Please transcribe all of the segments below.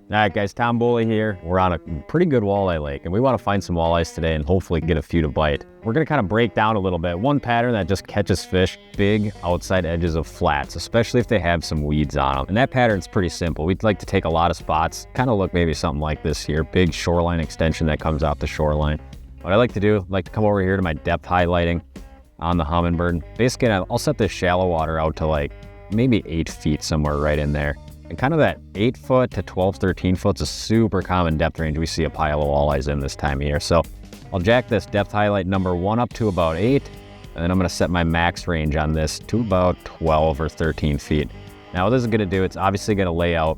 All right, guys, Tom Boley here. We're on a pretty good walleye lake, and we want to find some walleyes today and hopefully get a few to bite. We're going to kind of break down a little bit. One pattern that just catches fish, big outside edges of flats, especially if they have some weeds on them. And that pattern's pretty simple. We'd like to take a lot of spots, kind of look maybe something like this here, big shoreline extension that comes off the shoreline. What I like to do, come over here to my depth highlighting on the Humminbird. Basically, I'll set this shallow water out to like maybe 8 feet, somewhere right in there. And kind of that 8 foot to 12, 13 foot's a super common depth range we see a pile of walleyes in this time of year. So I'll jack this depth highlight number 1 up to about 8, and then I'm going to set my max range on this to about 12 or 13 feet. Now what this is going to do, it's obviously going to lay out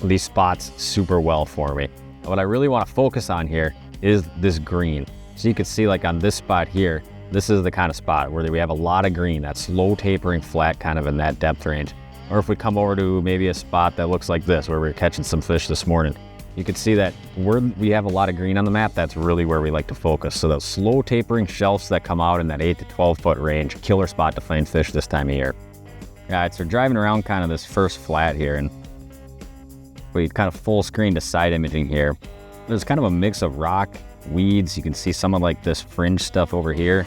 these spots super well for me. And what I really want to focus on here is this green. So you can see like on this spot here, this is the kind of spot where we have a lot of green, that slow tapering flat kind of in that depth range. Or if we come over to maybe a spot that looks like this, where we're catching some fish this morning, you can see that we have a lot of green on the map. That's really where we like to focus. So those slow tapering shelves that come out in that 8 to 12 foot range, killer spot to find fish this time of year. All right, so we're driving around kind of this first flat here, and we kind of full screen to side imaging here. There's kind of a mix of rock, weeds. You can see some of like this fringe stuff over here.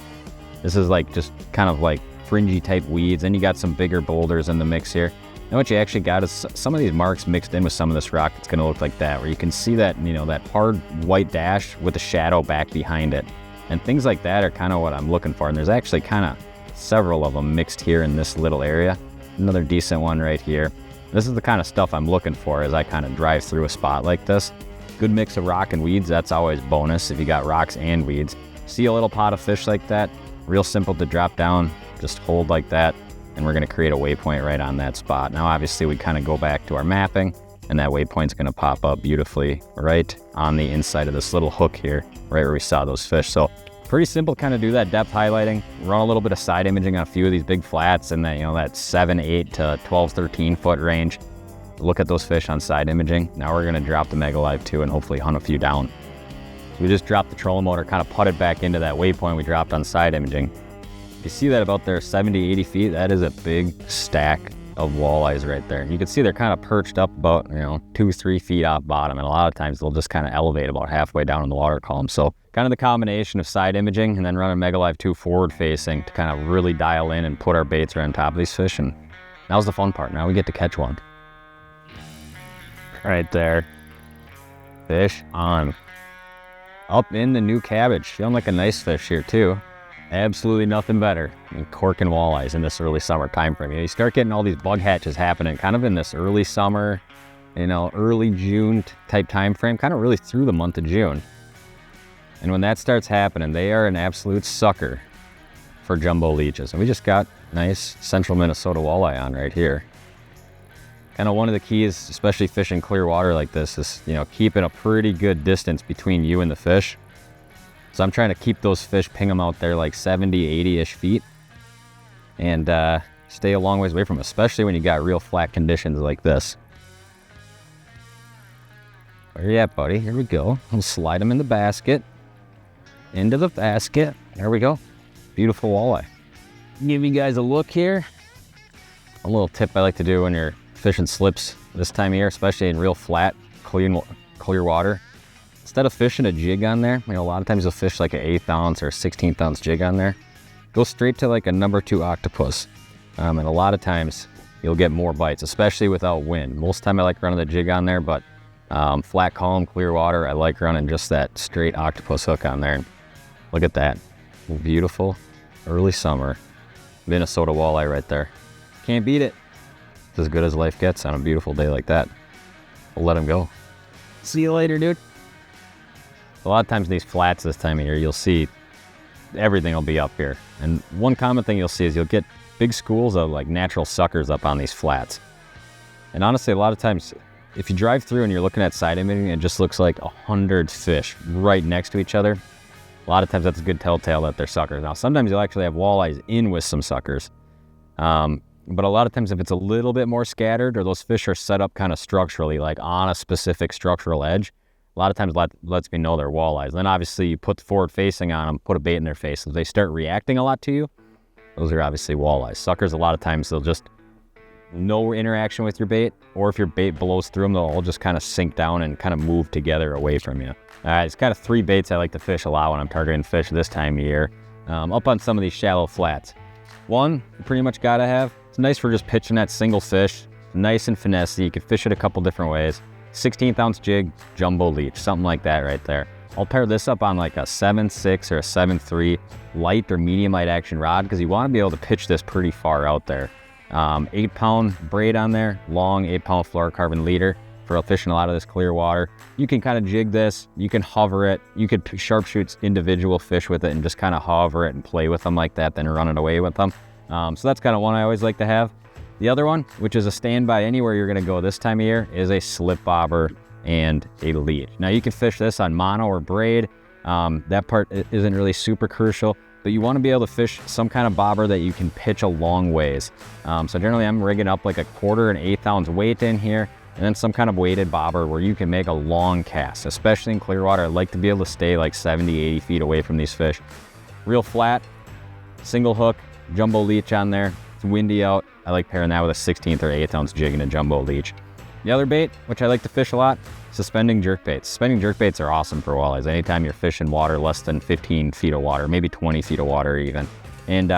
This is like just kind of like fringy type weeds, and you got some bigger boulders in the mix here. Now what you actually got is some of these marks mixed in with some of this rock. It's going to look like that, where you can see that, that hard white dash with the shadow back behind it. And things like that are kind of what I'm looking for. And there's actually kind of several of them mixed here in this little area. Another decent one right here. This is the kind of stuff I'm looking for as I kind of drive through a spot like this. Good mix of rock and weeds, that's always bonus if you got rocks and weeds. See a little pot of fish like that? Real simple to drop down. Just hold like that, and we're going to create a waypoint right on that spot. Now obviously we kind of go back to our mapping, and that waypoint's going to pop up beautifully right on the inside of this little hook here, right where we saw those fish. So pretty simple, kind of do that depth highlighting, run a little bit of side imaging on a few of these big flats in that, that 7, 8 to 12, 13 foot range. Look at those fish on side imaging. Now we're going to drop the Mega Live 2 and hopefully hunt a few down. So we just dropped the trolling motor, kind of putted back into that waypoint we dropped on side imaging. You see that about there 70, 80 feet, that is a big stack of walleyes right there. You can see they're kind of perched up about, 2, 3 feet off bottom, and a lot of times they'll just kind of elevate about halfway down in the water column. So kind of the combination of side imaging and then running Mega Live 2 forward facing to kind of really dial in and put our baits right on top of these fish. And now's the fun part. Now we get to catch one. Right there. Fish on. Up in the new cabbage. Feeling like a nice fish here too. Absolutely nothing better than corking walleyes in this early summer time frame. You start getting all these bug hatches happening kind of in this early summer, early June type time frame, kind of really through the month of June. And when that starts happening, they are an absolute sucker for jumbo leeches. And we just got nice central Minnesota walleye on right here. Kind of one of the keys, especially fishing clear water like this, is keeping a pretty good distance between you and the fish. So I'm trying to keep those fish, ping them out there like 70, 80-ish feet, and stay a long ways away from them, especially when you got real flat conditions like this. Where you at, buddy? Here we go. I'll slide them in the basket. Into the basket. There we go. Beautiful walleye. Give you guys a look here. A little tip I like to do when you're fishing slips this time of year, especially in real flat, clear water. Instead of fishing a jig on there, a lot of times you'll fish like an 1/8 ounce or 16th ounce jig on there. Go straight to like a number 2 octopus. And a lot of times you'll get more bites, especially without wind. Most of the time I like running the jig on there, but flat calm, clear water, I like running just that straight octopus hook on there. Look at that. Beautiful early summer Minnesota walleye right there. Can't beat it. It's as good as life gets on a beautiful day like that. We'll let him go. See you later, dude. A lot of times in these flats this time of year, you'll see everything will be up here. And one common thing you'll see is you'll get big schools of like natural suckers up on these flats. And honestly, a lot of times, if you drive through and you're looking at side imaging, it just looks like 100 fish right next to each other. A lot of times that's a good telltale that they're suckers. Now, sometimes you'll actually have walleyes in with some suckers. But a lot of times if it's a little bit more scattered or those fish are set up kind of structurally, like on a specific structural edge, a lot of times lets me know they're walleyes. Then obviously you put the forward facing on them, put a bait in their face. If they start reacting a lot to you, those are obviously walleyes. Suckers, a lot of times they'll just no interaction with your bait, or if your bait blows through them, they'll all just kind of sink down and kind of move together away from you. All right, it's kind of 3 baits I like to fish a lot when I'm targeting fish this time of year, up on some of these shallow flats. One, you pretty much gotta have, it's nice for just pitching that single fish, nice and finessey. You can fish it a couple different ways. 16th ounce jig, jumbo leech, something like that right there. I'll pair this up on like a 7.6 or a 7.3 light or medium light action rod, because you want to be able to pitch this pretty far out there. 8-pound braid on there, long 8-pound fluorocarbon leader for fishing a lot of this clear water. You can kind of jig this, you can hover it, you could sharpshoot individual fish with it and just kind of hover it and play with them like that, then run it away with them. So that's kind of one I always like to have. The other one, which is a standby anywhere you're gonna go this time of year, is a slip bobber and a lead. Now you can fish this on mono or braid. That part isn't really super crucial, but you want to be able to fish some kind of bobber that you can pitch a long ways. So generally I'm rigging up like a 1/4 and 1/8 ounce weight in here, and then some kind of weighted bobber where you can make a long cast. Especially in clear water, I like to be able to stay like 70, 80 feet away from these fish. Real flat, single hook, jumbo leech on there. It's windy out. I like pairing that with a 16th or 8th ounce jig and a jumbo leech. The other bait, which I like to fish a lot, suspending jerkbaits. Suspending jerkbaits are awesome for walleyes. Anytime you're fishing water less than 15 feet of water, maybe 20 feet of water even. And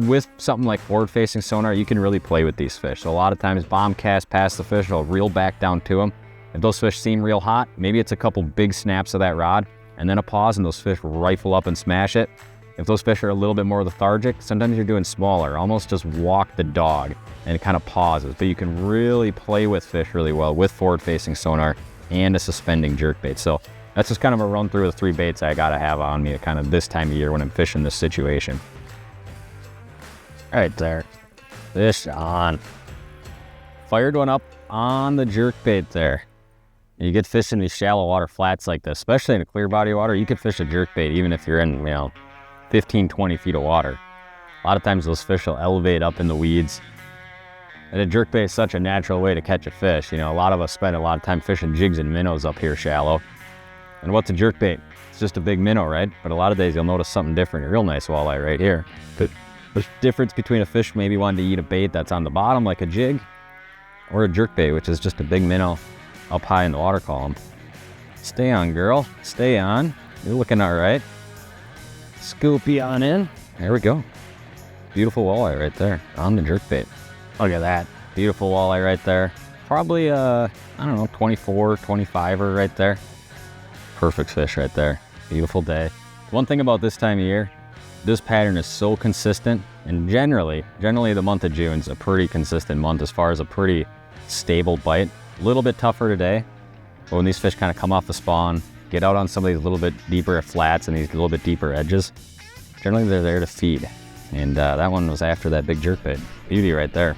with something like forward-facing sonar, you can really play with these fish. So a lot of times bomb cast past the fish, I'll reel back down to them. If those fish seem real hot, maybe it's a couple big snaps of that rod and then a pause and those fish rifle up and smash it. If those fish are a little bit more lethargic, sometimes you're doing smaller, almost just walk the dog, and it kind of pauses. But you can really play with fish really well with forward-facing sonar and a suspending jerkbait. So that's just kind of a run through of the 3 baits I gotta have on me kind of this time of year when I'm fishing this situation. All right there, fish on. Fired one up on the jerkbait there. You get fish in these shallow water flats like this, especially in a clear body of water, you could fish a jerkbait even if you're in, 15, 20 feet of water. A lot of times those fish will elevate up in the weeds. And a jerkbait is such a natural way to catch a fish. A lot of us spend a lot of time fishing jigs and minnows up here shallow. And what's a jerkbait? It's just a big minnow, right? But a lot of days you'll notice something different. A real nice walleye right here. But the difference between a fish maybe wanting to eat a bait that's on the bottom like a jig, or a jerkbait, which is just a big minnow up high in the water column. Stay on, girl. Stay on. You're looking all right. Scoopy on in. There we go. Beautiful walleye right there on the jerkbait. Look at that. Beautiful walleye right there. Probably, 24, 25er right there. Perfect fish right there. Beautiful day. One thing about this time of year, this pattern is so consistent, and generally the month of June is a pretty consistent month as far as a pretty stable bite. A little bit tougher today, but when these fish kind of come off the spawn, get out on some of these little bit deeper flats and these little bit deeper edges, generally they're there to feed. And that one was after that big jerkbait. Beauty right there.